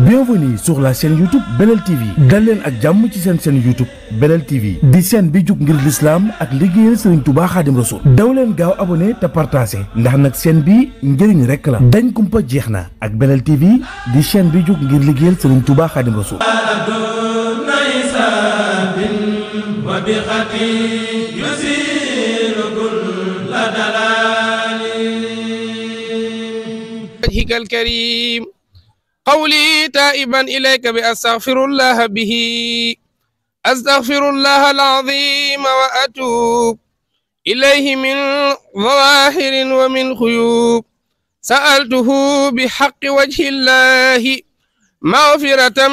Bienvenue sur la chaîne YouTube Belel TV dal leen ak jàmm ci seen chaîne YouTube Belel TV di chaîne bi jug ngir l'islam ak liggéeyal Serigne Touba Khadim Rassoul daw leen gaaw abonné te partagé ndax nag chaîne bi njëriñ rek la dañ kumpa jeex na ak Belel TV di chaîne bi jug ngir liggéeyal Serigne Touba Khadim Rassoul وجهك الكريم قولي تائبا إليك بأستغفر الله به أستغفر الله العظيم وأتوب إليه من ظواهر ومن خيوب سألته بحق وجه الله مغفرة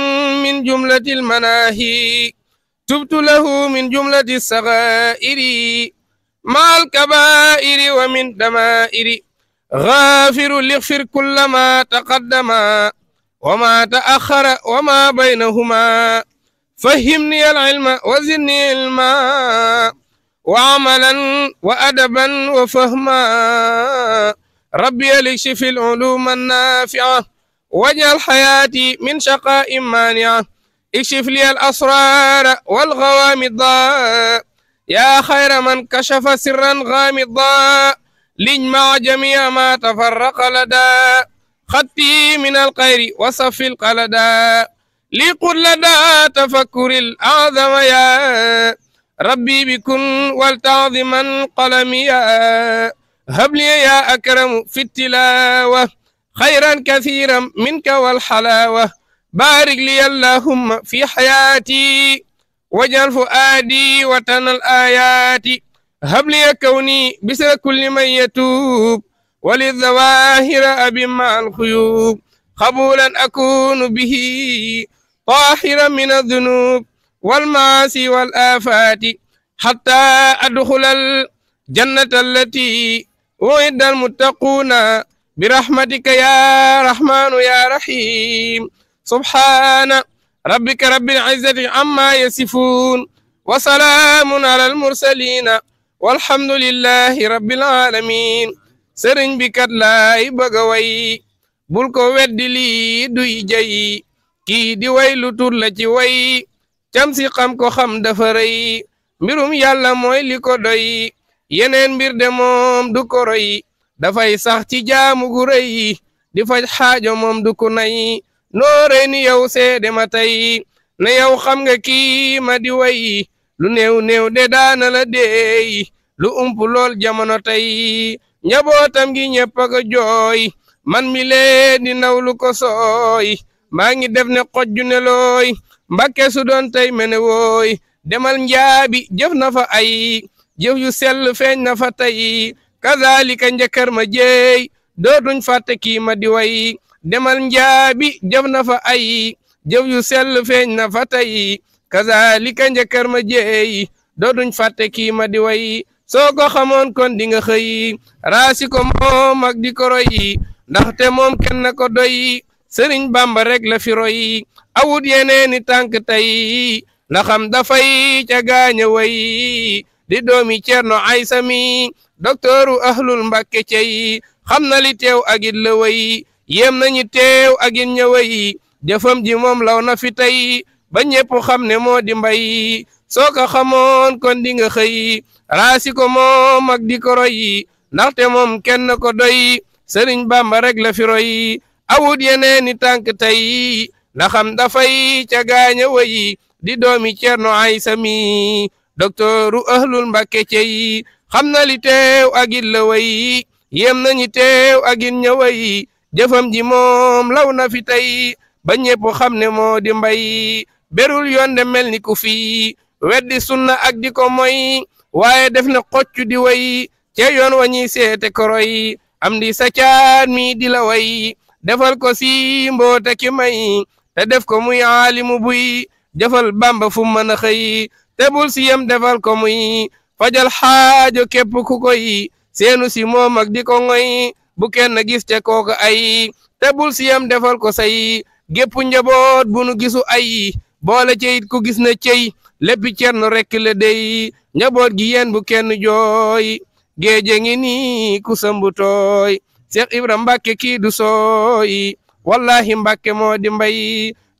من جملة المناهي تبت له من جملة الصغائر مع الكبائر ومن دمائر غافر ليغفر كل ما تقدم وما تأخر وما بينهما فهمني العلم وزدني علما وعملا وأدبا وفهما ربي ليكشف العلوم النافعة واجعل حياتي من شقاء مانعة اكشف لي الأسرار والغوامض يا خير من كشف سرا غامضا لنجمع جميع ما تفرق لدى خطي من الخير وصف القلدا لقل لدى تفكر الأعظم يا ربي بكن والتعظما قلمي يا هب لي يا أكرم في التلاوة خيرا كثيرا منك والحلاوة بارك لي اللهم في حياتي واجعل فؤادي وطن الآيات هب لي كوني بسر كل من يتوب وللظواهر أبي مع الخيوب قبولا أكون به طاهرا من الذنوب والمعاصي والآفات حتى أدخل الجنة التي وعد المتقون برحمتك يا رحمن يا رحيم سبحان ربك رب العزة عما يصفون وسلام على المرسلين walhamdulillahi rabbil alamin sëriñ bi kat laay bëgg a way bul ko weddi lii duy jay kii di way lu tur la ci way cam si xam ko xam dafa rëy mbirum yàlla mooy li ko doy yeneen mbir de moom du ko roy dafay sax ci jaamu gu rëy di faj xaajo moom du ko nay noore ni yow seede ma tey na yow xam nga kii ma di way lu néew néew de daana la deey lu ump lool jamono tey njabootam gi ñëpp a ko jooy man mi leen di ndaw lu ko sooy maa ngi def ne xojju ne looy mbakke su doon tey mene wooy demal njaabi jëf na fa ay jëf yu sell feeñ na fa tey kazalika njëkkër ma jeey dootuñ fàtte kii ma di way demal njaabi jëf na fa ay jëf yu sell feeñ na fa tey kazalika njëkkër ma jeey dootuñ fàtte kii ma di way soo ko xamoon kon di nga xëy raasi ko moom ak di ko roy ndaxte moom kenn ko doy sëriñ bamba rek la fi roy awut yeneeni tànk tey la xam dafay ca gaaña way di doomi Cerno Aysa mi doktooru ahlul Mbàkke cey xam na li teew agit la way yéem nañu teew agit ña way jëfam ji moom law na fi tey ba ñépp xam ne moo di mbay soo ko xamoon kon di nga xëy raasi ko moom ak di ko roy ndaxte moom kenn ko doy sëriñ bamba rek la fi roy awut yeneeni tànk tey la xam dafay ca gaaña way di doomi Cerno Aysa mi doktooru ahlul Mbàkke cey xam na li teew agit la way yéem nañu teew agit ña way jëfam ji moom law na fi tey ba ñépp xam ne moo di mbay berul yoon de mel ni ku fi weddi sunna ak di ko moy waaye def na xoccu di way ce yoon wa ñuy seete koroy am di sa caat mi di la way defal ko si mboota ki may te def ko muy aalimu buy jëfal bamba fu mën a xëy te bul si yem defal ko muy fajal xaajo képp ku koy seenu si moom ak di ko ngoy bu kenn gis ca kooku ay te bul si yem defal ko say gépp njaboot bu nu gisu ay boole ci it ku gis na cey léppi Cerno rekk la dey njaboot gi yéen bu kenn jooy géeje ngi nii ku sëmbu tooy Cheikh Ibra Mbàkke kii du sooy wallahi Mbàkke moo di mbay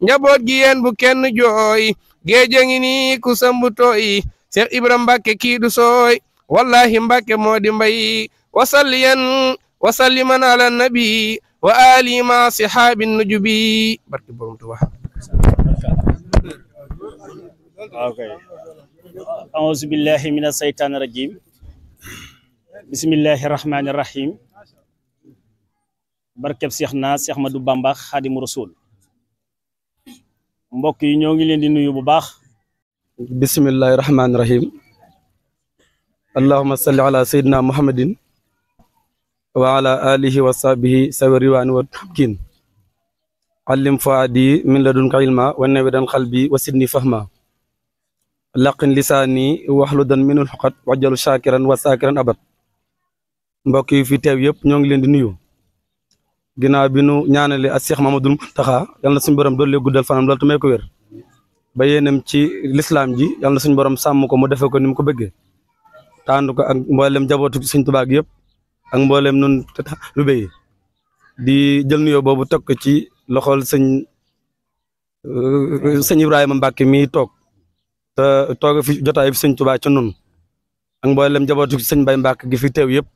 njaboot gi yéen bu kenn jooy géeja ngi ni ku sambu tooy Cheikh Ibra Mbàkke kii du sooy wallahi Mbàkke moo di mbay wasalliyan wasalliman ala nabi wa ali ma sihaabi nujubi barke borom Tuubaa. Okay. A'udzu billahi minas saytaanir rajiim. Bismillahir rahmanir rahim. Barkeb Seexna Seex Ahmadu Bamba Xaadimu Rasuul. Mbokk yi ñoo ngi leen di nuyu bu baax. Bismillahir rahmanir rahim. Allahumma salli ala sayyidina Muhammadin wa ala alihi wa sahbihi sawi riwaan wa tamkin. Allim fuadi min ladunka ilma wa nawidan qalbi wa sidni fahma. Laqin lisaani waxludan minul xoqat wajalu shakiran wa sakiran abad. Mbokk yi fi teew yëpp ñoo ngi leen di nuyu. Ginnaaw bi nu ñaanale ak Cheikh Mamadou Mountakha yal na suñu borom doole guddal fanam loolu tamay ko wér ba yéenam ci lislaam ji yal na suñu borom sàmm ko mu defee ko ni mu ko bëggee tànn ko ak mboolem jabootu Sëñ Tuubaa gi yëpp ak mboolem nun lu béy di jël nuyoo boobu teg ko ci loxol sëñ Ibrahima Mbacke mi toog te toog fi jotaay fi Sëñ Tuubaa ci nun ak mboolem jabootu sëñ Mbay Mbacke gi fi teew yëpp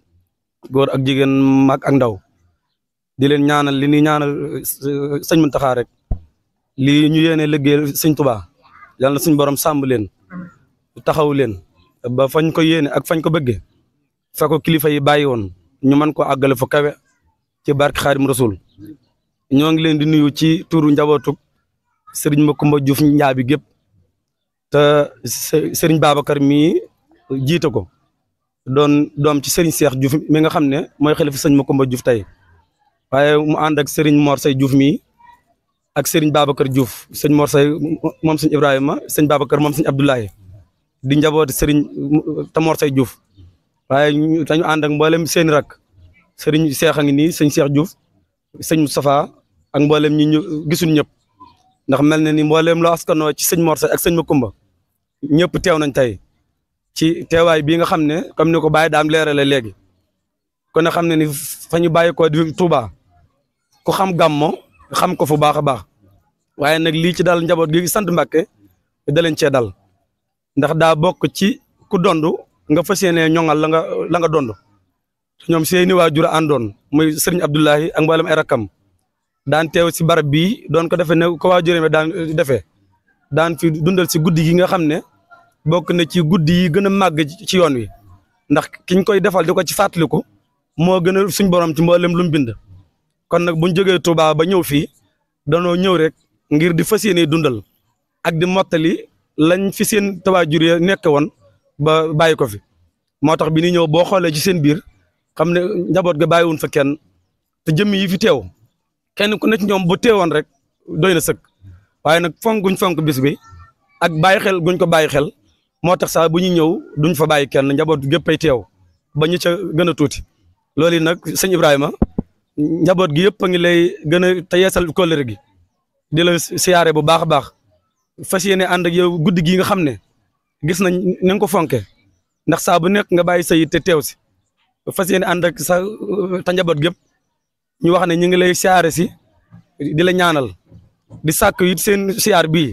góor ak jigéen mag ak ndaw. di leen ñaanal li ñuy ñaanal sëñ Muntaxa rek lii ñu yéene liggéeyal Sëñ Tuubaa yal na suñ borom sàmm leen taxaw leen ba fañ ko yéene ak fañ ko bëggee fa ko kilifa yi bàyyi woon ñu mën ko àggale fa kawe ci barke Xaadimu Rasuul ñoo ngi leen di nuyu ci turu njabootu Serigne Makumba Diouf Njaabi gépp te Serigne Babacar mii jiite ko doon doom ci Serigne Cheikh Diouf mi nga xam ne mooy xalifa sëñ Makumba Diouf tey waaye mu ànd ak Serigne Mor Say Diouf mii ak Serigne Babacar Diouf sëñ Mor Say moom sëñ Ibrahima sëñ Babacar moom sëñ Abdoulaye di njabooti Serigne te Mor Say Diouf waaye dañu ànd ak mboolem seeni rak Serigne Cheikh a ngi nii sëñ Cheikh Diouf sëñ Moustapha ak mboolem ñi ñu gisul ñëpp ndax mel na ni mboolem loo askanoo ci sëñ Mor Say ak sëñ Makumba ñëpp teew nañ tey ci teewaay bii nga xam ne comme ni ko Baye Daam leerale léegi kon xam ne ni fa ñu bàyyi ko di Touba. ku xam gàmmo xam ko fu baax a baax waaye nag lii ci dal njaboot gi sant Mbàkke da leen cee dal ndax daa bokk ci ku dondu nga fas yéene ñoŋal la nga dondu ñoom seeni waajur àndoon muy Serigne Abdoulahi ak mboolem ay rakkam daan teew si barab bii doon ko defee ne ko waajuree daan defee daan fi dundal si guddi gi nga xam ne bokk na ci guddi yi gën a màgg ci yoon wi ndax kiñ koy defal di ko ci fàttaliku moo gën a suñ borom ci mboolem lu mu bind. kon nag buñ jógee Touba ba ñëw fii danoo ñëw rek ngir di fas yéene dundal ak di mottali lañ fi seen waajur ya nekk woon ba bàyyi ko fi moo tax bi ni ñëw boo xoolee ci seen biir xam ne njaboot ga bàyyiwun fa kenn te jëmm yi fi teew kenn ku ne ci ñoom bu teewoon rek doy na sëkk waaye nag fonk guñ fonk bis bi ak bàyyi xel guñ ko bàyyi xel moo tax saa bu ñu ñëw duñ fa bàyyi kenn njaboot géppay teew ba ñu ca gën a tuuti loolu yi nag sëñ Ibrahima njaboot gi yëpp a ngi lay gën a te yeesal kóllëre gi di la siyaare bu baax a baax fas yéene ànd ak yow guddi gi nga xam ne gis nañ ni nga ko fonke ndax saa bu nekk nga bàyyi sa yitte teew si fas yéene ànd ak sa ta njaboot gépp ñu wax ne ñu ngi lay siyaare si di la ñaanal di sàkk it seen siyaar bii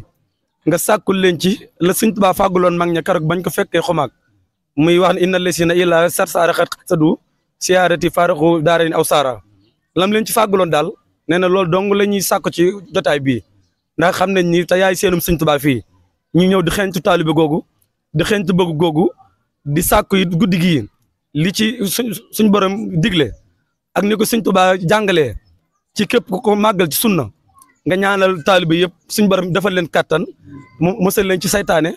nga sàkkul leen ci la Sëñ Tuubaa fàgguloon mag ña keroog bañ ko fekkee xumaag muy wax ne inna lesina illa sarsaara xat sadu siyaarati faaraxu daarain aw saara lam leen ci fàgguloon daal nee na loolu dong la ñuy sàkku ci jotaay bii ndax xam nañ ni te yaay seenum Sëñ Tuubaa fii ñu ñëw di xeeñtu taalibe googu di xeeñtu bëgg googu di sàkku it guddi gi li ci suñ borom digle ak ni ko Sëñ Tuubaa jàngalee ci képp ku ko màggal ci sunna nga ñaanal taalibe yëpp suñ borom defal leen kattan mu musal leen ci saytaane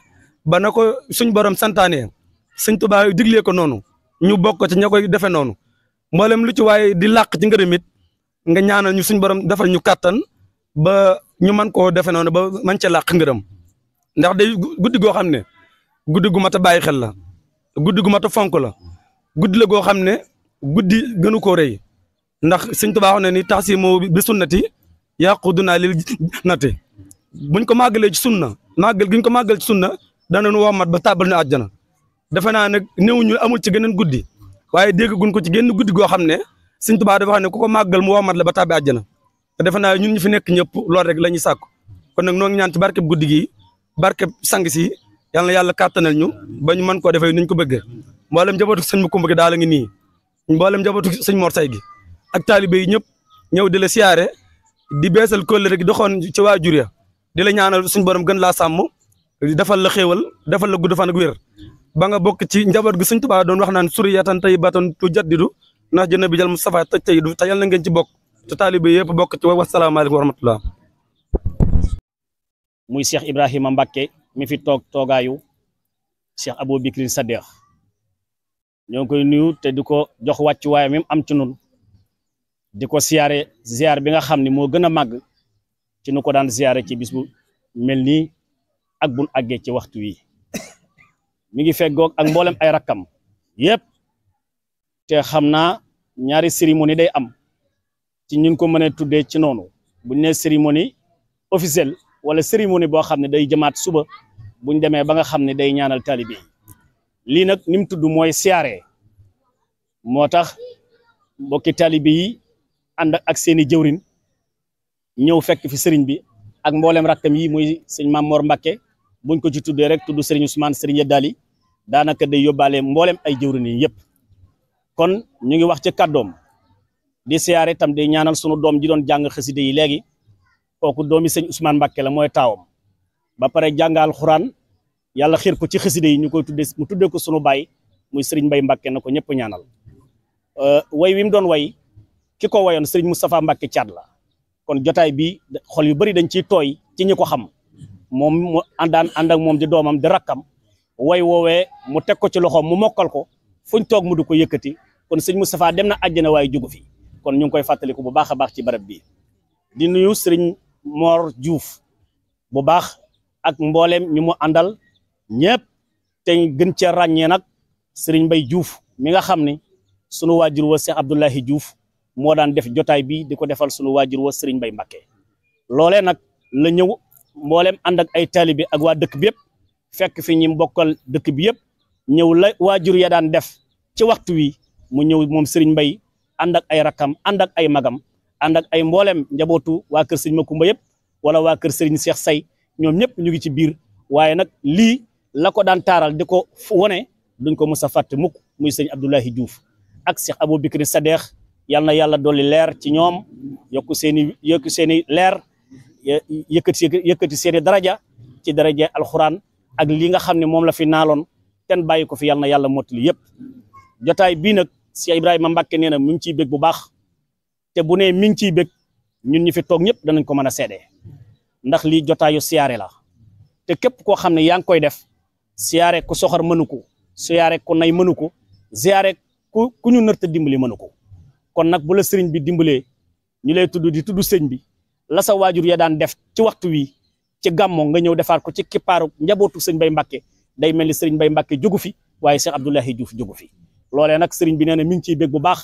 ba na ko suñ borom santaane Sëñ Tuubaa diglee ko noonu ñu bokk ci ña koy defee noonu mboolem lu ci waaye di làq ci ngërëm it nga ñaanal ñu suñ borom defal ñu kattan ba ñu mën koo defee noonu ba man ca làq ngërëm ndax day guddi goo xam ne guddi gu mat a bàyyi xel la guddi gu mat a fonk la guddi la goo xam ne guddi gënu koo rëy ndax Sëñ Tuubaa wax ne ni taxsimu bi sunnati yaquduna lil jannati buñ ko màggalee ci sunna màggal giñ ko màggal ci sunna danañu womat ba tàbbal ñu àjjana defe naa nag néew ñu amul ci geneen guddi waaye dégg guñ ko ci genn guddi goo xam ne Sëñ Tuubaa dafa xam ne ku ko màggal mu womat la ba tàbbi àjjana te defe naa ñun ñu fi nekk ñëpp loolu rek la ñuy sàkku kon nag noo ngi ñaan ci barkeb guddi gi barkeb sang si yal na yàlla kàttanal ñu ba ñu mën koo defee nuñ ko bëggee mboolem njabootu sëñ Makumba gi daal a ngi nii mboolem njabootu sëñ Mor Say gi ak taalibe yi ñëpp ñëw di la siyaare di beesal kóllëre gi doxoon ci waajur ya di la ñaanal suñ borom gën laa sàmm defal la xéewal defal la gudd fan ak wér ba nga bokk ci njaboot gi sëñ Tuubaa doon wax naan suriyatan tayyibatan tujaddidu ndax jëna bi jal Mustafa taj tayyidu te yàlla na ngeen ci bokk te taalibe yëpp bokk ci wasalaamaaleykum wa rahmatullah muy Cheikh Ibrahima Mbacké mi fi toog toogaayu Cheikh Abou Bikri Sadekh ñoo ngi koy nuyu te di ko jox wàccuwaay mi am ci nun di ko siyaare ziar bi nga xam ne moo gën a màgg ci nu ko daan ziare ci bis bu mel nii ak buñ àggee ci waxtu wi mi ngi feggoog ak mboolem ay rakkam yëpp te xam naa ñaari cérémonie day am ci ñun ko mën a tuddee ci noonu buñ ne cérémonie officielle wala cérémonie boo xam ne day jëmaat suba buñ demee ba nga xam ne day ñaanal taalibe yi lii nag ni mu tudd mooy siyaare moo tax mbokki taalibe yi ànd ak seeni jëwrin ñëw fekk fi sëriñ bi ak mboolem rakkam yi muy sëñ Mame Mor Mbacké buñ ko ci tuddee rek tudd sëriñ Ousmane sëriñ Yeddaali daanaka day yóbbaale mboolem ay jëwrin yi yëpp kon ñu ngi wax ci kàddoom di siyaare tam day ñaanal sunu doom ji doon jàng xaside yi léegi kooku doomi sëñ Ousmane Mbacké la mooy taawam ba pare jàngal xuraan yàlla xiir ko ci xaside yi ñu koy tuddee mu tuddee ko sunu baay muy sëriñ Mbay Mbacké na ko ñëpp ñaanal way wi mu doon way ki ko wayoon sëriñ Moustapha Mbacké Thiat la kon jotaay bi xol yu bari dañ ciy tooy ci ñi ko xam moom mu ànd ak moom di doomam di rakkam way woowee mu teg ko ci loxoom mu mokkal ko fuñ toog mu du ko yëkkati kon sëñ Moustapha dem na àjjana waaye jugu fi kon ñu ngi koy fàttaliku bu baax a baax ci barab bi di nuyu sëriñ Mor Diouf bu baax ak mboolem ñu mu àndal ñëpp te gën cee ràññee nag sëriñ Mbay Diouf mi nga xam ni sunu waajur wa Cheikh Abdoulahi Diouf moo daan def jotaay bi di ko defal sunu waajur wa sëriñ Mbay Mbacké loolee nag la ñëw mboolem ànd ak ay taalibe ak waa dëkk bi yëpp fekk fi ñi mbokkal dëkk bi yëpp ñëw la waajur ya daan def ci waxtu wi mu ñëw moom sëriñ Mbay ànd ak ay rakkam ànd ak ay magam ànd ak ay mboolem njabootu waa kër sëriñ Makumba yëpp wala waa kër sëriñ Cheikh Say ñoom ñëpp ñu ngi ci biir waaye nag lii la ko daan taaral di ko wone duñ ko mës a fàtte mukk muy sëriñ Abdoulahi Diouf ak Cheikh Abou Bikri Sadekh yal na yàlla dolli leer ci ñoom yokku seeni leer yëkkati seeni daraja ci daraja alxuraan ak li nga xam ne moom la fi naaloon ten bàyyi ko fi yal na yàlla mottali yëpp jotaay bii nag Cheikh Ibrahima Mbacké nee na mi ngi ciy bég bu baax te bu ne mi ngi ciy bég ñun ñi fi toog ñëpp danañ ko mën a seede ndax lii jotaayu siyaare la te képp koo xam ne yaa ngi koy def siyaare ku soxor mënu ko siyaare ku nay mënu ko siyaare ku ñu nërta dimbali mënu ko kon nag bu la sëriñ bi dimbalee ñu lay tudd di tudd sëñ bi la sa waajur ya daan def ci waxtu wi ci gàmmo nga ñëw defaat ko ci kippaaru njabootu sëñ Mbay Mbacké day mel ni sëriñ Mbay Mbacké jógu fi waaye Cheikh Abdoulahi Diouf jógu fi loolee nag sëriñ bi nee na mi ngi ciy bég bu baax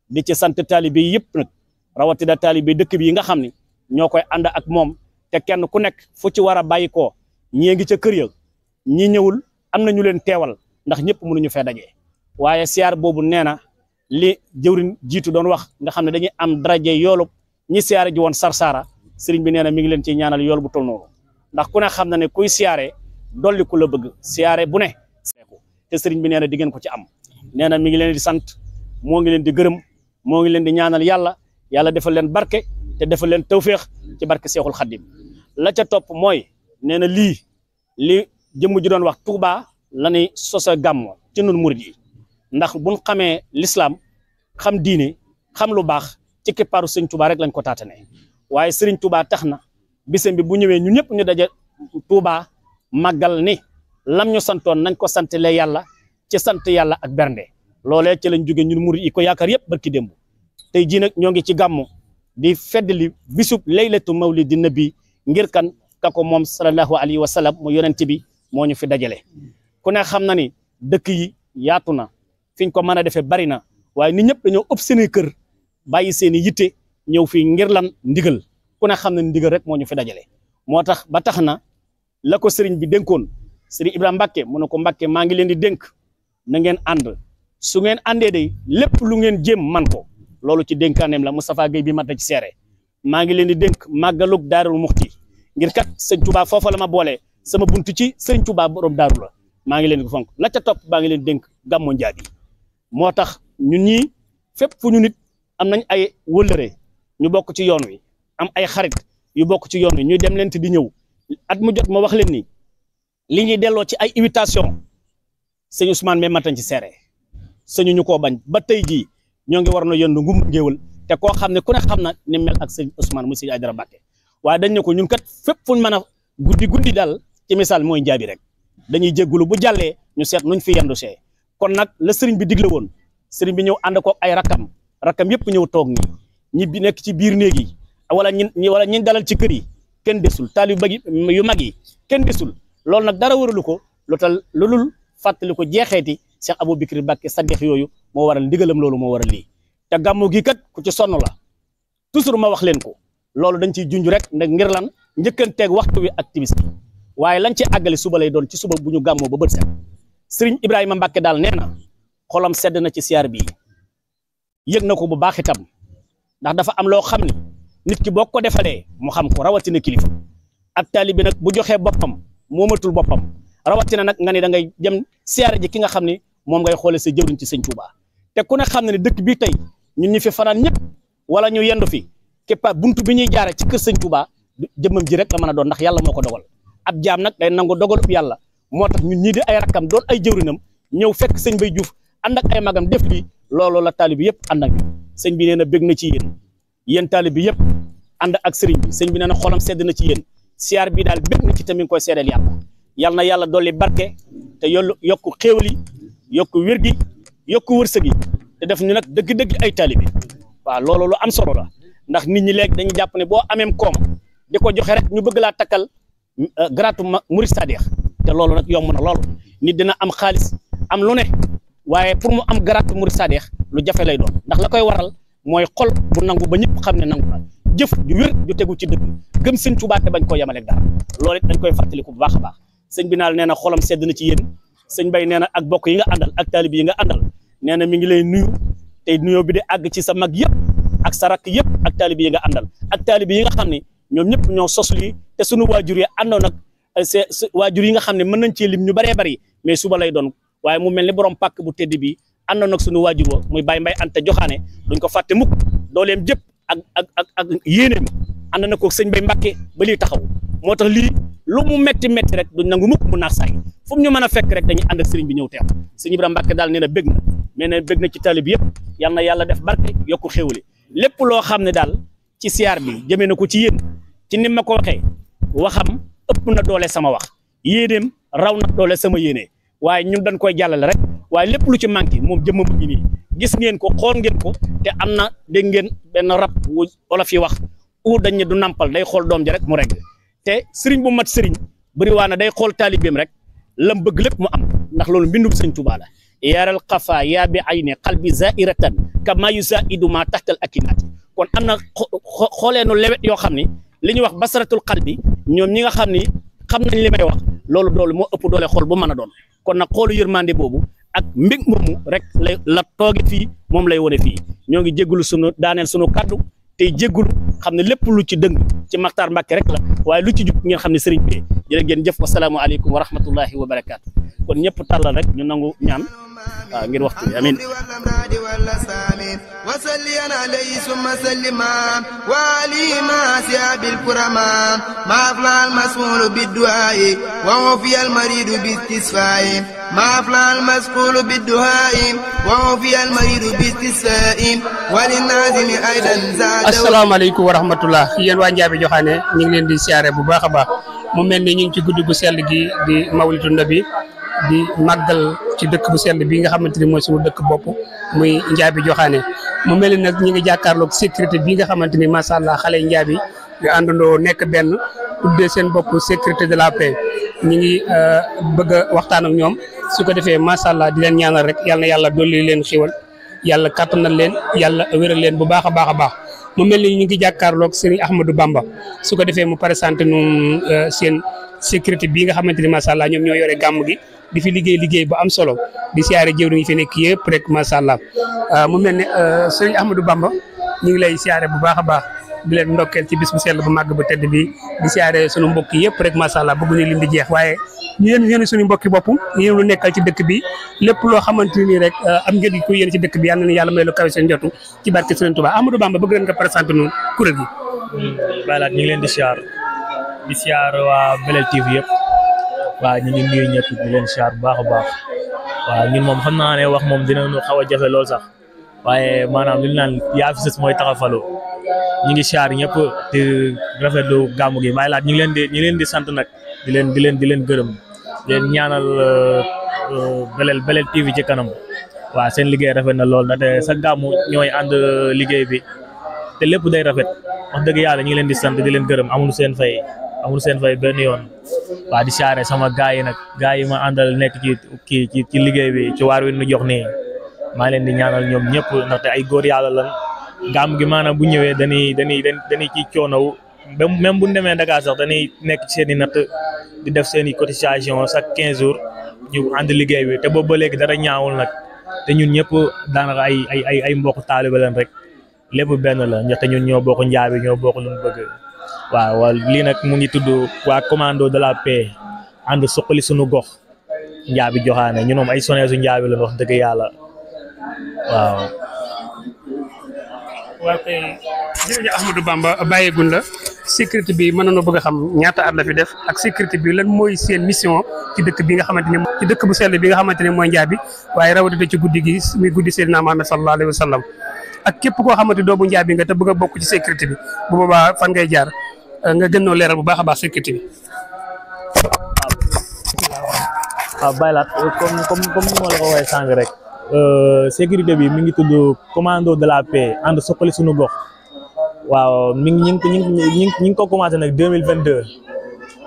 di ci sant taalibe yi yëpp nag rawatina taalibe dëkk bi yi nga xam ne ñoo koy ànd ak moom te kenn ku nekk fu ci war a bàyyi koo ñii ngi ca kër ya ñi ñëwul am na ñu leen teewal ndax ñëpp mënuñu fee daje waaye siyaar boobu nee na li jëwriñ jiitu doon wax nga xam ne dañuy am daraje yoolu ñi siyaare ji woon Sarsara sëriñ bi nee na mi ngi leen ci ñaanal yool bu tol noonu ndax ku ne xam na ne kuy siyaare dolli ku la bëgg siyaare bu ne te sëriñ bi nee na di ngeen ko ci am nee na mi ngi leen di sant moo ngi leen di gërëm moo ngi leen di ñaanal yàlla defal leen barke te defal leen tawféex ci barke Seexul Xaddim la ca topp mooy nee na li jëmm ji doon wax Touba la ñuy sosa gàmmo ci nun murid yi ndax buñ xamee l'islam xam diine xam lu baax ci kippaaru sëñ Touba rek lañ ko taatane waaye sëriñ Touba tax na bisam bi bu ñëwee ñu ñëpp ñu daje Touba màggal ni lam ñu santoon nañ ko santale yàlla ci sant yàlla ak bernde loolee ci lañ jóge ñun murid yi ko yaakaar yëpp barki démb tey jii nag ñoo ngi ci gàmmu di feddali bisub laylatu mawlidi nabi ngir kan ka ko moom sallallahu alayhi wa sallam mu yonent bi moo ñu fi dajale ku ne xam na ni dëkk yi yaatu na fiñ ko mën a defee bari na waaye nit ñëpp dañoo ëpp seeni kër bàyyi seeni yitte ñëw fii ngir lan ndigal ku ne xam na ndigal rek moo ñu fi dajale moo tax ba tax na la ko sëriñ bi dénkoon sëriñ Ibrahima Mbacké mu ne ko Mbacké maa ngi leen di dénk na ngeen ànd su ngeen àndee day lépp lu ngeen jéem man ko loolu ci dénkaaneem la Moustapha Gueye bi mat na ci seere maa ngi leen di dénk màggalug Daarul Muxti ngir kat sëñ Touba foofa la ma boole sama buntu ci sëñ Touba borom daaru la maa ngi leen ko fonk la ca topp maa ngi leen dénk gàmmu Njaabi moo tax ñun ñii fépp fu ñu nit am nañ ay wëllëre ñu bokk ci yoon wi am ay xarit yu bokk ci yoon wi ñuy dem leen te di ñëw at mu jot ma wax leen ni li ñuy delloo ci ay invitation sëñ Ousmane mais matan ci seere sëñu ñu koo bañ ba tey jii ñoo ngi war na yëndu ngum ngéewal te koo xam ne ku ne xam na ni mel ak sëñ Ousmane mu sëñ Aydara Mbàkke waaye dañ ne ko ñun kat fépp fuñ mën a guddi daal ci misaal mooy Njaabi rek dañuy jéggulu bu jàllee ñu seet nuñ fi yendu see kon nag la sëriñ bi digle woon sëriñ bi ñëw ànd ko ay rakam yëpp ñëw toog nii ñi bi nekk ci biir néeg yi wala ñi dalal ci kër yi kenn desul taalib yu mag yi kenn desul loolu nag dara waralu ko lu lul fàttali ko jeexeeti Cheikh Abou Bikri Mbàkke Sadikh yooyu moo waral ndigalam loolu moo waral lii te gàmmu gi kat ku ci sonn la toujours ma wax leen ko loolu dañ ciy junj rek ngir lan njëkkanteeg waxtu wi ak timis bi waaye lañ ci àggale suba lay doon ci suba bu ñu gàmmoo ba bët set Serigne Ibrahima Mbacke daal nee na xolam sedd na ci siyaar bii yëg na ko bu baax itam ndax dafa am loo xam ni nit ki boo ko defalee mu xam ko rawatina kilifa ab taalibe nag bu joxee boppam moomatul boppam rawatina nag nga ne da ngay jëm siyaar ji ki nga xam ni moom ngay xoole sa jëwriñ ci sëñ Touba te ku ne xam ne dëkk bii tey ñun ñu fi fanaan ñëpp wala ñu yendu fi képpa buntu bi ñuy jaare ci kër sëñ Touba jëmmam ji rek la mën a doon ndax yàlla moo ko dogal ab jaam nag day nangu dogalub yàlla moo tax ñun ñii di ay rakkam doon ay jëwrinam ñëw fekk sëñ Bay Juuf ànd ak ay magam def lii loolu la taalib bi yëpp ànd ak sëñ bi nee na bég na ci yéen taalib bi yëpp ànd ak sëriñ bi sëñ bi nee na xolam sedd na ci yéen siyaar bi daal bég na ci tamit koy seedeel yàlla na yàlla dolli barke te yokku xéewal yi yokku wér gi yokku wërsëg yi te def ñu nag dëgg-dëgg ay taalib bi waaw loolu lu am solo la ndax nit ñi léegi dañuy jàpp ne boo ameem koom di ko joxe rek ñu bëgg laa takkal garaatu murid Sadikh te loolu nag yomb na lool nit dina am xaalis am lu ne waaye pour mu am garaatu murid Sadikh lu jafe lay doon ndax la koy waral mooy xol bu nangu ba ñëpp xam ne nangu na jëf ju wér ju tegu ci dëgg gëm sëñ Tuubaa te bañ koo yemaleeg dara loolu it dañ koy fàttaliku bu baax a baax sëñ bi naal nee na xolam sedd na ci yéen sëñ Bay nee na ak bokk yi nga àndal ak taalib yi nga àndal nee na mi ngi lay nuyu te nuyoo bi di àgg ci sa mag yëpp ak sa rakk yëpp ak taalib yi nga àndal ak taalib yi nga xam ne ñoom ñëpp ñoo sos lii te sunu waajur yi àndoon ak waajur yi nga xam ne mën nañ cee lim ñu bëree bëri mais suba lay doon waaye mu mel ni borom pàkk bu tedd bi àndoon ak sunu waajur wa muy Baye Mbay Anta Joxaane duñ ko fàtte mukk dooleem jëpp ak yéeneem ànd na ko sëñ Bay Mbàkke ba lii taxaw moo tax lii lu mu metti rek duñ nangu mukk mu naax saay fu mu ñu mën a fekk rek dañuy ànd ak sëriñ bi ñëw teew sëñ Ibrahima Mbàkke daal nee na bég na mais ne bég na ci taalib yëpp yal na yàlla def barke yokku xéwali lépp loo xam ne daal ci siyaar bi jëmee na ko ci yéen ci ni ma ko waxee waxam ëpp na doole sama wax yéeneem raw na doole sama yéene waaye ñun dañ koy jàllale rek waaye lépp lu ci manqué moom jëmmam ji nii gis ngeen ko xool ngeen ko te am na dégg ngeen benn rab wu olof yi wax dañ ne du nampal day xool doom ji rek mu regg te sëriñ bu mat sëriñ bëri waa na day xool taalibeem rek lam bëgg lépp mu am ndax loolu mbindum sëñ Tuubaa la yaaral xafa yaa bi ay ne xal bi zairatan kama yusaidu ma taxtal akinaati kon am na xooleenu lewet yoo xam ni li ñuy wax basaratul qalbi ñoom ñi nga xam ni xam nañ li may wax loolu moo ëpp doole xool bu mën a doon kon nag xoolu yërmande boobu ak mbég moomu rek la tooge fii moom lay wone fii ñoo ngi jéggulu sunu daaneel sunu kaddu tey jéggulu xam ne lépp lu ci dëng ci Maxtaar Mbàkke rek la waaye lu ci jub ngeen xam ne sëriñ bi jërë ngeen jëf wasalaamu aleykum wa rahmatullahi wa barakaatu kon ñëpp tàllal rek ñu nangu ñaan waaw ngir waxtu bi amin وسليا عليه ثم سلما وعلي ما سياب الكرماء ما أفلى المسؤول بالدعاء ووفي المريض باستسفاء ما أفلى المسؤول بالدعاء ووفي المريض باستسفاء وللنازم أيضا زاد. السلام عليكم ورحمة الله. yéen waa Njaabi Joxaane ñu ngi leen di siyaare bu baax a baax mu mel ni ñu ngi ci guddi gu sell gi di Mawlidu Nabi di màggal ci dëkk bu sell bi nga xamante ni mooy suñu dëkk bopp muy Njaabi Joxaane mu mel ni nag ñu ngi jàkkaarloog sécurité bi nga xamante ni macha allah xale yi Njaabi yu àndandoo nekk benn tuddee seen bopp sécurité de la paix ñu ngi bëgg a waxtaan ak ñoom su ko defee macha allah di leen ñaanal rek yal na yàlla dolli leen xiwal yàlla kattanal leen yàlla wéral leen bu baax a baax a baax mu mel ni ñu ngi jàkkaarloog Serigne Ahmadou Bamba su ko defee mu présenté nu seen sécurité bii nga xamante ni macha allah ñoom ñoo yore gàmm gi di fi liggéey bu am solo di siyaare jëwriñ yi fi nekk yëpp rek macha allah mu mel ne Serigne Ahmadou Bamba ñu ngi lay siyaare bu baax a baax di leen ndokkeel ci bis bu sell bu màgg bu tedd bi di siyaare sunu mbokk yëpp rek macha allah bëgguñu lim di jeex waaye yéen suñu mbokki bopp yéen lu nekkal ci dëkk bi lépp loo xamante ni rek am ngeen ko yéen ci dëkk bi yàlla na yàlla may lu kawe seen jotu ci barke Sëriñ Tuubaa Amadou Bamba bëgg leen nga présenté noonu kuréel gi. Baylaat ñu ngi leen di siyaar waa Belel TV yëpp waaw ñu ngi nuyu ñëpp di leen siyaar bu baax a baax waaw ñun moom xam naa ne wax moom dinañu xaw a jafe lool sax waaye maanaam li ñu naan yaa fi sës mooy taxafalu ñu ngi siyaar ñëpp di rafetlu gàmmu gi Baylaat ñu ngi leen di sant nag di leen gërëm di leen ñaanal Belel TV ci kanam waaw seen liggéey rafet na lool ndaxte sa gàmmu ñooy ànd liggéey bi te lépp day rafet wax dëgg yàlla ñu ngi leen di sant di leen gërëm amul seen fay benn yoon waa di siyaare sama gaay yi nag gaay yi ma àndal nekk ci liggéey bi ci waar wi nu jox nii maa leen di ñaanal ñoom ñëpp ndaxte ay góor yàlla lan gàmm gi maanaam bu ñëwee dañuy ci coonow même bu ñu demee Dakar sax dañuy nekk ci seen i natt di def seen i cotisation chaque 15 jours ñu ànd liggéey bi te boobu ba léegi dara ñaawul nag te ñun ñëpp daanaka ay mbokk taalibe leen rek lépp benn la ndaxte ñun ñoo bokk njaabi ñoo bokk lu mu bëgg waaw lii nag mu ngi tudd waa commando de la paix ànd suqali suñu gox njaabi joxaane ñun moom ay soneesu njaabi la wax dëgg yàlla waaw. waaw kay jërëjëf Ahmadou Bamba bàyyeegun la sécurité bi mën nañoo bëgg a xam ñaata at la fi def ak sécurité bi lan mooy seen mission ci dëkk bi nga xamante ne ci dëkk bu sell bi nga xamante ne mooy njaabi waaye rawatina ci guddi gi muy guddi Seydina Muhammad sallallahu alayhi wa sallam ak képp koo xamante doomu njaabi nga te bëgg a bokk ci sécurité bi bu boobaa fan ngay jaar nga gën noo leeral bu baax a baax sécurité bi. waaw Baylaat comme ni ma la ko waxee sànq rek sécurité bi mi ngi tudd commando de la paix ànd suqali suñu gox waaw mi ngi ñi ngi ko commencé nag 2022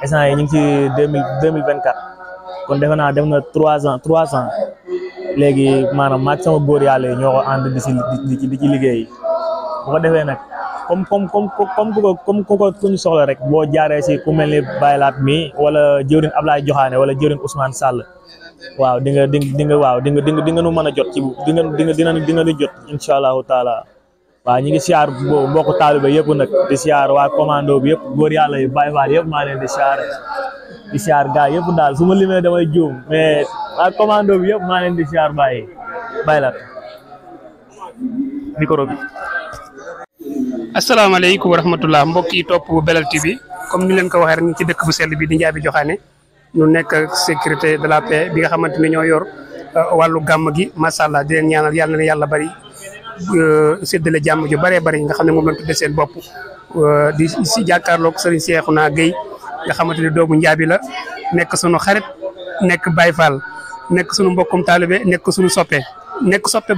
instant yi ñu ngi ci 2024 kon defe naa def na 3 ans léegi maanaam maag sama góor yàlla yi ñoo ko ànd di ci liggéey bu ko defee nag comme ku ñu soxla rek boo jaaree si ku mel ni Baylaat mi wala jëwrin Ablaye Joxaane wala jëwrin Ousmane Sall waaw di nga nu mën a jot ci dina nu jot incha allahu taala waaw ñu ngi siyaar mbokku taalibe yëpp nag di siyaar waa commando bi yëpp góor yàlla yi Baay Faal yëpp maa leen di siyaar gaay yëpp daal su ma limee damay juum mais waa commando bi yëpp maa leen di siyaar Baylaat micro bi. asalaamaaleykum wa rahmatullah mbokk yi topp Belel TV comme ni leen ko waxee rek ñu ci dëkk bu sell bi di njaabi joxaane ñu nekk sécurité de la paix bi nga xamante ne ñoo yor wàllu gàmm gi macha allah di leen ñaanal yàlla na yàlla bari séddale jàmm ju bëree bëri nga xam ne moom lañ tudde seen bopp di si jàkkaarloog Serigne Cheikhouna Gueye nga xamante ne doomu njaabi la nekk sunu xarit nekk Baye Fall nekk sunu mbokkum taalibe nekk sunu soppe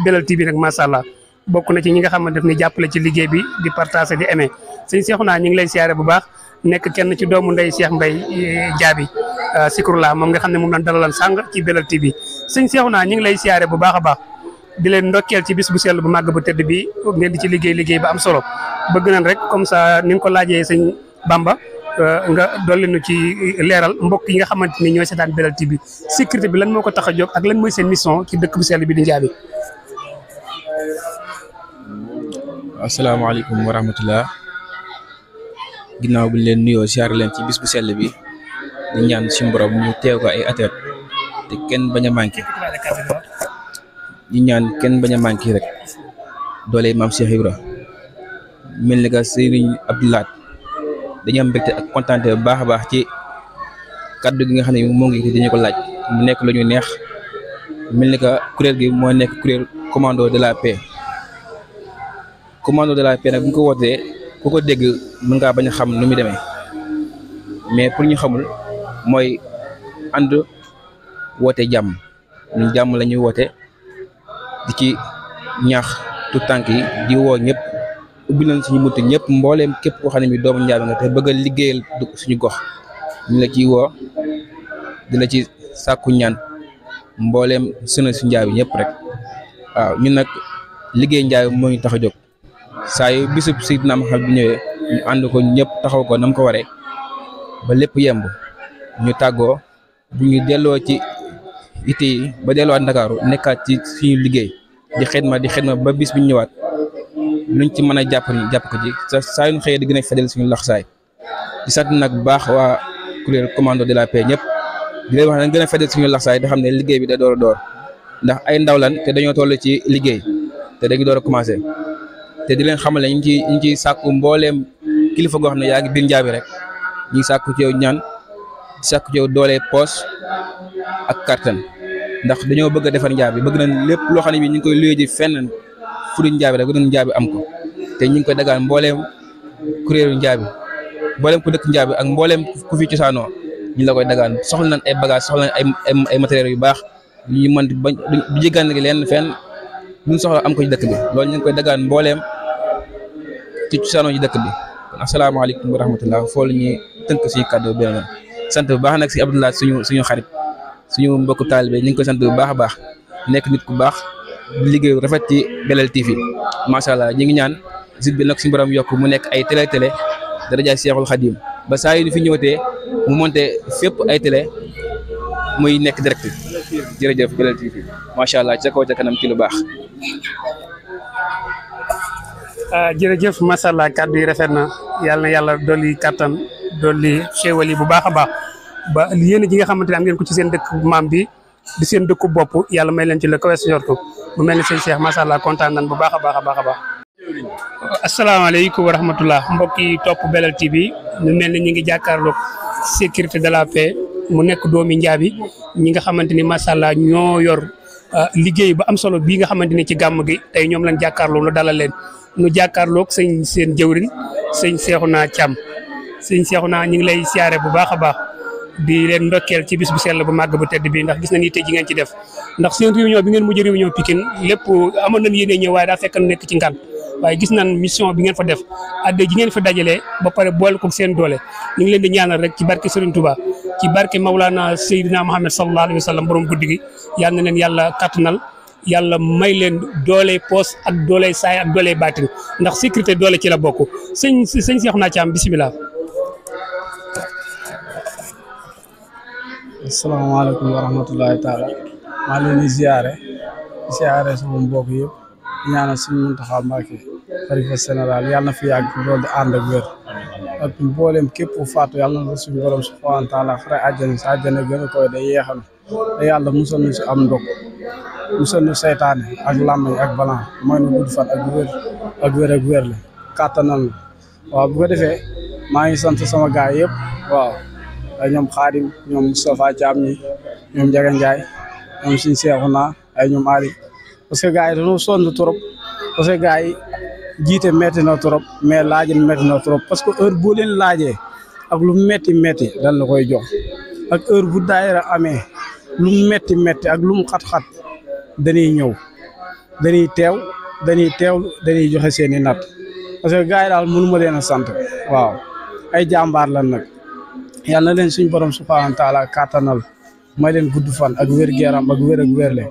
Belel TV nag macha allah bokk na ci ñi nga xam ne daf ni jàppale ci liggéey bi di partager di aimer sëñ Cheikhouna ñu ngi lay siyaare bu baax nekk kenn ci doomu ndey Cheikh Mbaye Jaabi Sikurla moom nga xam ne moom lañ dalalan sàng ci Belel TV sëñ Cheikhouna ñu ngi lay siyaare bu baax a baax di leen ndokkeel ci bis bu sell bu màgg bu tëdd bi ngeen di ci liggéey ba am solo bëgg nañ rek comme ça ni nga ko laajee sëñ Bamba nga dolli nu ci leeral mbokk yi nga xamante ni ñooy seetaan Belel TV sécurité bi lan moo ko tax a jóg ak lan mooy seen mission ci dëkk bu sell bi di Njaabi. asalaamaaleykum wa rahmatullah ginnaaw bi leen nuyoo siyaar leen ci bis bu sell bi di ñaan suñu borom ñu teew ko ay ateet te kenn bañ a manqué di ñaan kenn bañ a manqué rek doole maam Cheikh Ibra mel ni que Serigne Abdoulaye dañu am mbégte ak kontaante bu baax a baax ci kaddu gi nga xam ne moo ngi dañu ko laaj mu nekk lu ñu neex mel ni que kuréel gi moo nekk kuréel commando de la paix. commando de la paix nag bu ñu ko wootee ku ko dégg mën ngaa bañ a xam nu muy demee mais pour ñu xamul mooy ànd woote jàmm ñun jàmm la ñuy woote di ci ñaax tout tànk yi di woo ñëpp ubbi nañ suñu bunt ñëpp mbooleem képp koo xam ne mi doomu Njaabi nga te bëgg a liggéeyal suñu gox ñu la ciy woo di la ci sàkku ñaan mbooleem sëna su Njaabi ñëpp rek waaw ñun nag liggéey Njaabi moo ñu tax a jóg saa yu bisub Seydina Muhammad bi ñëwee ñu ànd ko ñëpp taxaw ko nam ko waree ba lépp yemb ñu tàggoo bu ñu delloo ci ité yi ba delluwaat Ndakaaru nekkaat ci suñu liggéey di xidma ba bis bi ñu ñëwaat luñ ci mën a jàpp ko ci saa yu ñu xëyee di gën a fajal suñu laxsaay di sant nag bu baax waa kuréel commando de la paix ñëpp di leen wax ne gën a fajal suñu laxsaay da xam ne liggéey bi da door a door ndax ay ndaw lan te dañoo toll ci liggéey te dañu door a commencé te di leen xamal ne ñu ngi ciy sàkku mbooleem kilifa goo xam ne yaa ngi biir njaabi rek ñu ngi sàkku ci yow ñaan di sàkku ci yow doole poos ak kattan ndax dañoo bëgg a defar njaabi bëgg nañ lépp loo xam ne bi ñu ngi koy luyee ji fenn fu dul njaabi rek bëgg nañ njaabi am ko te ñu ngi koy dagaan mbooleem kuréelu njaabi mbooleem ku dëkk njaabi ak mbooleem ku fi cosaanoo ñu la koy dagaan soxla nañ ay bagage soxla nañ ay matériels yu baax ñu mën bañ du jéggaan gi leen fenn luñ soxla am ko ci dëkk bi loolu ñu ngi koy dagaan mbooleem ci cosaanoo ci dëkk bi kon asalaamaaleykum wa rahmatullah foo la ñuy tënk suñu kàddu bi beneen sant bu baax nag si Abdoulaye suñu xarit suñu mbokku taalibe ñu ngi koy sant bu baax a baax nekk nit ku baax di liggéey rafet ci Belel TV macha allah ñu ngi ñaan site bi nag suñu borom yokk mu nekk ay télé darajaay Seexul Xadim ba saa yu ñu fi ñëwatee mu monté fépp ay télé muy nekk direct jërëjëf Belel TV macha allah ca kaw ca kanam ci lu baax. jërëjëf macha allah kàddu yi rafet na yàlla na yàlla dolli kattan dolli xéewal yi bu baax a baax ba yéen ji nga xamante ne am ngeen ko ci seen dëkk maam bi di seen dëkku bopp yàlla may leen ci la kawe jortu bu mel ni sëñ Cheikh macha allah kontaan nañ bu baax a baax a baax a baax. asalaamaaleykum wa rahmatullah mbokk yi topp Belel TV ñu mel ni ñu ngi jàkkaarloog sécurité de la paix mu nekk doomi njaabi ñi nga xamante ni macha allah ñoo yor liggéey ba am solo bii nga xamante ni ci gàmm gi tey ñoom lañ jàkkaarloo lu dalal leen nu jàkkaarloog seen jëwrin sëñ Cheikhouna Thiam sëñ Cheikhouna ñu ngi lay siyaare bu baax a baax di leen ndokkeel ci bis bu sell bu màgg bu tedd bi ndax gis nañ ni tey ji ngeen ci def ndax seen réunion bi ngeen mujj réunion Pikine lépp amoon nañ yéene ñëw waaye daa fekk nekk ci ngan waaye gis nañ mission bi ngeen fa def adde ji ngeen fa dajalee ba pare boole ko seen doole ñu ngi leen di ñaanal rek ci barke Serigne Touba ci barke Maulana Seydina Muhammad sallallahu alayhi wa sallam borom guddi gi yal na leen yàlla kattanal yàlla may leen doole poos ak doole saay ak doole baatin ndax sécurité doole ci la bokk sëñ Cheikhouna Thiam bisimilah. asalaamaaleykum wa rahmatullahi taala maa leen di ziare sama mbokk yëpp ñaanal suñu Muntaxa Mbàkke xalifa général yàlla na fi yàgg loolu di ànd ak wér ak mboolem képp ku faatu yàlla na suñu borom subhaanahu wa taala xare àjjana si àjjana gën a koy day yeexal te yàlla musal ñu si am ndog musal ñu seytaane ak làmmiñ ak balan mooy nu gudd fan ak wér la kàttanal la waaw bu ko defee maa ngi sant sama gaay yëpp waaw ay ñoom Xaadim ñoom Moustapha Thiam ñi ñoom Njaga Njaay ñoom suñu Seexuna ay ñoom Ali parce que gars yi dañoo sonn trop parce que gars yi jiite métti na trop mais laajin métti na trop parce que heure boo leen laajee ak lu métti dañ la koy jox ak heure bu daayira amee lu métti ak lu mu xat-xat dañuy ñëw dañuy teew dañuy joxe seen i natt parce que gars yi daal mënu ma leen a sant waaw ay jàmbaar lan nag yàlla na leen suñu borom subhaanahu wa taala kàttanal may leen gudd fan ak wér-gu-yaram ak wér-le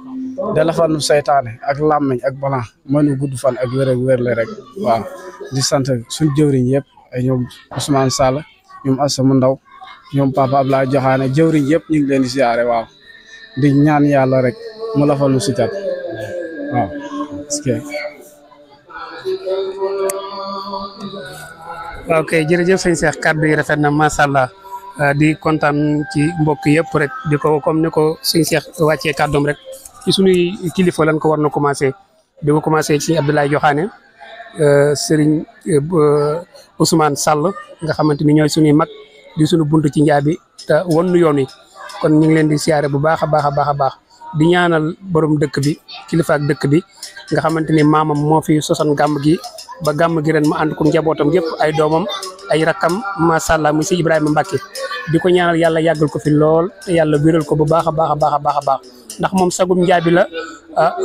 dala fa nu saytaane ak làmmiñ ak balan may nu gudd fan ak wér-le rek waaw di sant suñu jëwriñ yëpp ay ñoom Ousmane Sall ñoom Assama Ndaw ñoom Papa Abdoulaye Joxaane jëwriñ yëpp ñu ngi leen di siyaare waaw di ñaan yàlla rek mu la fa nu si cat waaw waaw kay jërëjëf sëñ Cheikh kàddu yi rafet na macha allah di kontaan ci mbokk yëpp rek di ko comme ni ko sëñ Cheikh wàccee kàddoom rek ci suñuy kilifa lan ko war na commencé di ko commencé ci Abdoulaye Joxaane Serigne Ousmane Sall nga xamante ni ñooy suñuy mag di suñu buntu ci njaabi te won nu yoon wi kon ñu ngi leen di siyaare bu baax a baax di ñaanal borom dëkk bi kilifa ak dëkk bi nga xamante ni maamam moo fi sosan gàmm gi ba gàmm gi ren mu ànd ko njabootam yëpp ay doomam ay rakkam macha allah muy si Ibrahima Mbacke di ko ñaanal yàlla yàggal ko fi lool te yàlla wéral ko bu baax a baax ndax moom sagum njaabi la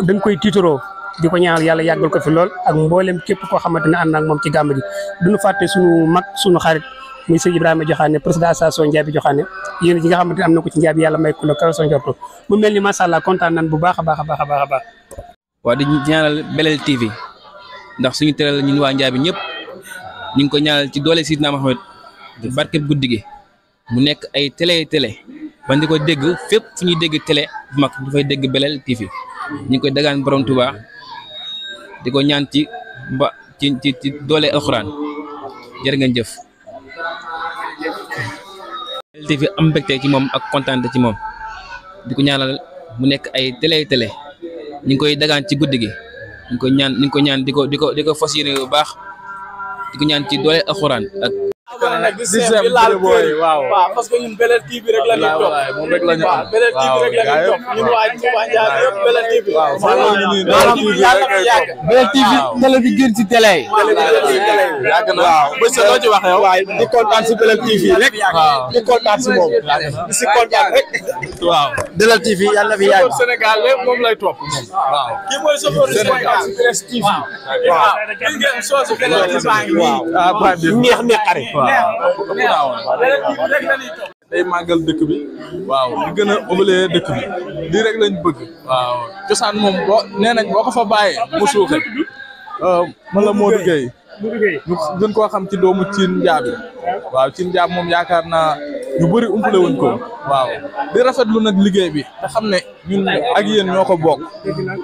dañ koy tiitaroo di ko ñaanal yàlla yàggal ko fi lool ak mboolem képp koo xamante ne ànd ak moom ci gàmm gi duñu fàtte suñu mag suñu xarit muy sëñ Ibrahima Joxaane président association Njaabi Joxaane yéen ji nga xamante ne am na ko ci njaabi yàlla may ko la kaw sa njorto mu mel ni macha allah kontaan nañ bu baax a baax. waaw di ñaanal Belel TV ndax suñu télé la ñun waa njaabi ñëpp ñu ngi ko ñaanal ci doole Sidna Muhammad barkeb guddi gi mu nekk ay télé ba di ko dégg fépp fu ñuy dégg télé bu mag dafay dégg Belel TV ñu ngi koy dagaan borom Touba di ko ñaan ci ci doole alxuraan jërë ngeen jëf. Belel TV am mbégte ci moom ak kontaan ci moom di ko ñaanal mu nekk ay télé ñu ngi koy dagaan ci guddi gi ñu ngi ko ñaan di ko fas yéene bu baax di ko ñaan ci doole alxuraan ak. waaw parce que ñun Belel TV rek la ñuy topp moom rek la ñu am Belel TV rek la ñuy topp ñun waa Ndiaye yëpp Belel TV Belel TV télé bi gën ci télé yi yàgg na waaw ba sa loo ci wax yow waaw di kontaan si Belel TV rek di kontaan si moom di si kontaan rek waaw Belel TV yàlla fi yàgg Sénégal lépp moom lay topp moom waaw kii mooy chauffeur Sénégal TV waaw gis ngeen soo si Belel TV waaw neex neexare day màggal dëkk bi waaw di gën a ëbalee dëkk bi lii rek lañ bëgg waaw cosaan moom boo nee nañ boo ko fa bàyyee mu suuxe man la Modou Gueye ñu gën koo xam ci doomu Cine Ndiaby waaw Cine Ndiaby moom yaakaar naa ñu bëri umpale wuñ ko waaw di rafetlu nag liggéey bi te xam ne ñun ak yéen ñoo ko bokk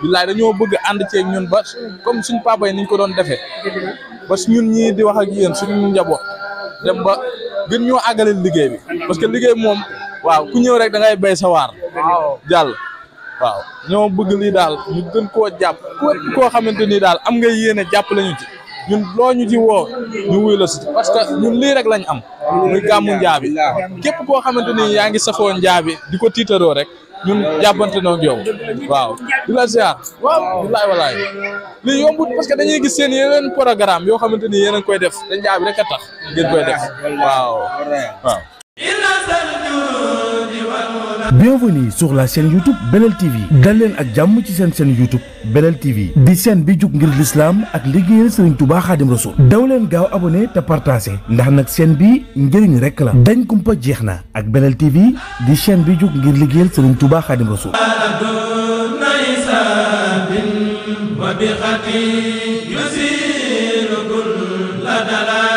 billaay dañoo bëgg ànd ceeg ñun ba comme suñ papa yi niñ ko doon defee ba ñun ñii di wax ak yéen suñu njaboot dem ba gën ñoo àggale liggéey bi parce que liggéey moom waaw ku ñëw rek da ngay béy sa waar jàll waaw ñoo bëgg lii daal ñu gën koo jàpp koo xamante ni daal am nga yéene jàpp lañu ci ñun loo ñu ci woo ñu wuy la si parce que ñun lii rek lañ am muy gàmmu Ndiaby képp koo xamante ni yaa ngi safoo Ndiaby di ko tiitaroo rek ñun jàppante noog yow waaw di la ziar waaw bilaay walaay lii yombut parce que dañuy gis seen yeneen programme yoo xamante ni yéen a koy def te Ndiaby rek a tax ngeen koy def waaw waaw. Bienvenue sur la chaîne YouTube Belel TV dal leen ak jàmm ci seen chaîne YouTube Belel TV di chaîne bi jug ngir l'islam ak liggéeyal Serigne Touba Khadim Rasoul daw leen gaaw abonné te partagé ndax nag chaîne bi njëriñ rek la dañ kumpa jeex na ak Belel TV di chaîne bi jug ngir liggéeyal Serigne Touba Khadim Rasoul وبخطي يسير كل دلال